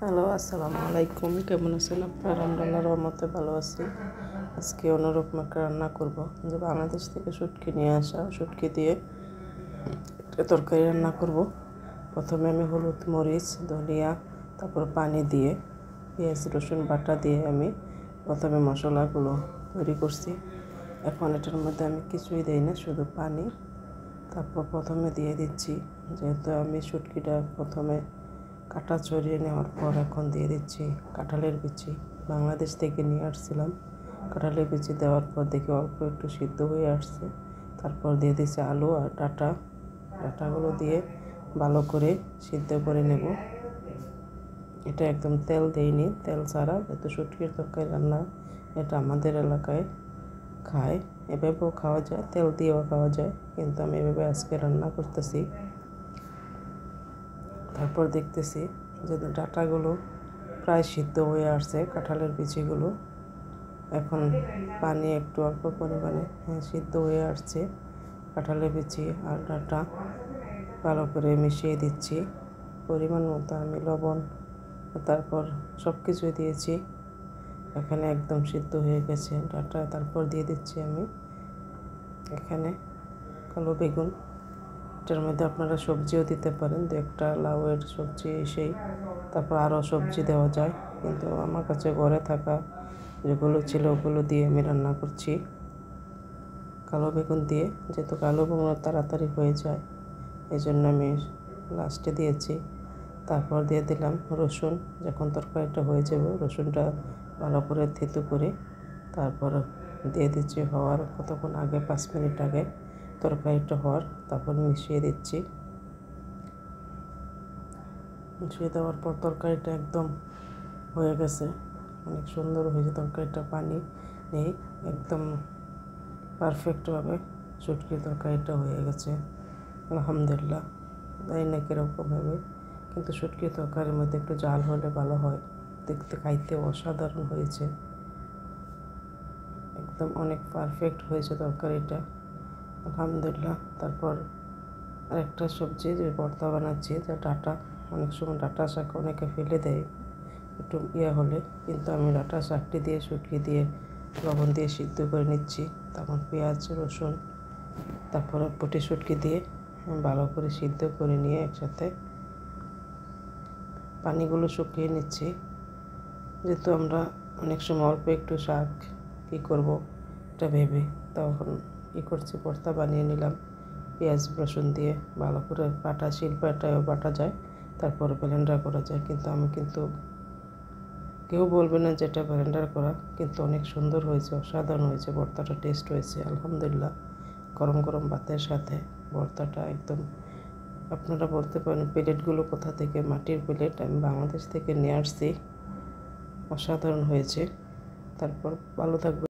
Hello, আসসালামু আলাইকুম। কেমন আছেন আপনারা? আমরা আল্লাহর রহমতে ভালো আছি। আজকে অন্যরকম একটা রান্না করব, যে বাংলাদেশ থেকে শুটকি নিয়ে আসা, শুটকি দিয়ে একটা তরকারি রান্না করব। প্রথমে আমি হলুদ, মরিচ, ধনিয়া, তারপর পানি দিয়ে পেঁয়াজ রসুন বাটা দিয়ে আমি প্রথমে মশলাগুলো তৈরি করছি। এখন এটার মধ্যে আমি কিছুই দিই না, শুধু পানি। তারপর প্রথমে দিয়ে দিচ্ছি, যেহেতু আমি শুটকিটা প্রথমে কাটা ছড়িয়ে নেওয়ার পর এখন দিয়ে দিচ্ছি কাঁঠালের বিচি। বাংলাদেশ থেকে নিয়ে আসছিলাম। কাঁঠালের বিচি দেওয়ার পর দেখি অল্প একটু সিদ্ধ হয়ে আসছে। তারপর দিয়ে দিচ্ছি আলু আর ডাঁটাগুলো দিয়ে ভালো করে সিদ্ধ করে নেব। এটা একদম তেল দেইনি, তেল ছাড়া, যেহেতু শুটকির তরকারি রান্না, এটা আমাদের এলাকায় খায়। এভাবেও খাওয়া যায়, তেল দিয়েও খাওয়া যায়, কিন্তু আমি এভাবে আজকে রান্না করতেছি। তারপর দেখতেছি যে ডাঁটাগুলো প্রায় সিদ্ধ হয়ে আসছে, কাঁঠালের বিচিগুলো এখন পানি একটু অল্প পরিমাণে সিদ্ধ হয়ে আসছে। কাঁঠালের বিচি আর ডাঁটা ভালো করে মিশিয়ে দিচ্ছি। পরিমাণ মতো আমি লবণ, তারপর সব কিছুই দিয়েছি। এখানে একদম সিদ্ধ হয়ে গেছে ডাঁটা। তারপর দিয়ে দিচ্ছি আমি এখানে কালো বেগুন। এটার মধ্যে আপনারা সবজিও দিতে পারেন, দু একটা লাউয়ের সবজি সেই, তারপর আরও সবজি দেওয়া যায়, কিন্তু আমার কাছে ঘরে থাকা যেগুলো ছিল ওগুলো দিয়ে আমি রান্না করছি। কালো বেগুন দিয়ে, যেহেতু কালো বেগুন তাড়াতাড়ি হয়ে যায়, এই জন্য আমি লাস্টে দিয়েছি। তারপর দিয়ে দিলাম রসুন। যখন তরকারিটা হয়ে যাবে, রসুনটা ভালো করে থেতু করে তারপর দিয়ে দিচ্ছি হওয়ার কতক্ষণ আগে, 5 মিনিট আগে তরকারিটা হওয়ার। তারপর মিশিয়ে দিচ্ছি। মিশিয়ে দেওয়ার পর তরকারিটা একদম হয়ে গেছে, অনেক সুন্দর হয়েছে তরকারিটা, পানি নেই, একদম পারফেক্টভাবে শুটকির তরকারিটা হয়ে গেছে। আলহামদুলিল্লাহ। জানি না কীরকম হবে, কিন্তু শুটকির তরকারির মধ্যে একটু জাল হলে ভালো হয়, দেখতে খাইতে অসাধারণ হয়েছে, একদম অনেক পারফেক্ট হয়েছে তরকারিটা, আলহামদুলিল্লাহ। তারপর আরেকটা সবজি যে ভর্তা বানাচ্ছি, যা ডাঁটা, অনেক সময় ডাঁটা শাক অনেকে ফেলে দেয় একটু হলে, কিন্তু আমি ডাঁটা শাকটি দিয়ে শুটকি দিয়ে লবণ দিয়ে সিদ্ধ করে নিচ্ছি। তখন পেঁয়াজ রসুন তারপরে পুঁটি শুটকি দিয়ে ভালো করে সিদ্ধ করে নিয়ে একসাথে পানিগুলো শুকিয়ে নিচ্ছি। যেহেতু আমরা অনেক সময় অল্প একটু শাক কী করব এটা ভেবে, তখন কী করছি, ভর্তা বানিয়ে নিলাম পেঁয়াজ রসুন দিয়ে। ভালো করে বাটা, শিলপাটায়ও বাটা যায়, তারপর ব্লেন্ডার করা যায়, কিন্তু আমি কেউ বলবে না যে এটা ব্লেন্ডার করা, কিন্তু অনেক সুন্দর হয়েছে, অসাধারণ হয়েছে ভর্তাটা, টেস্ট হয়েছে আলহামদুলিল্লাহ। গরম গরম ভাতের সাথে ভর্তাটা একদম, আপনারা বলতে পারেন প্লেটগুলো কোথা থেকে, মাটির প্লেট, আমি বাংলাদেশ থেকে নিয়ে আসছি, অসাধারণ হয়েছে। তারপর ভালো থাকবে।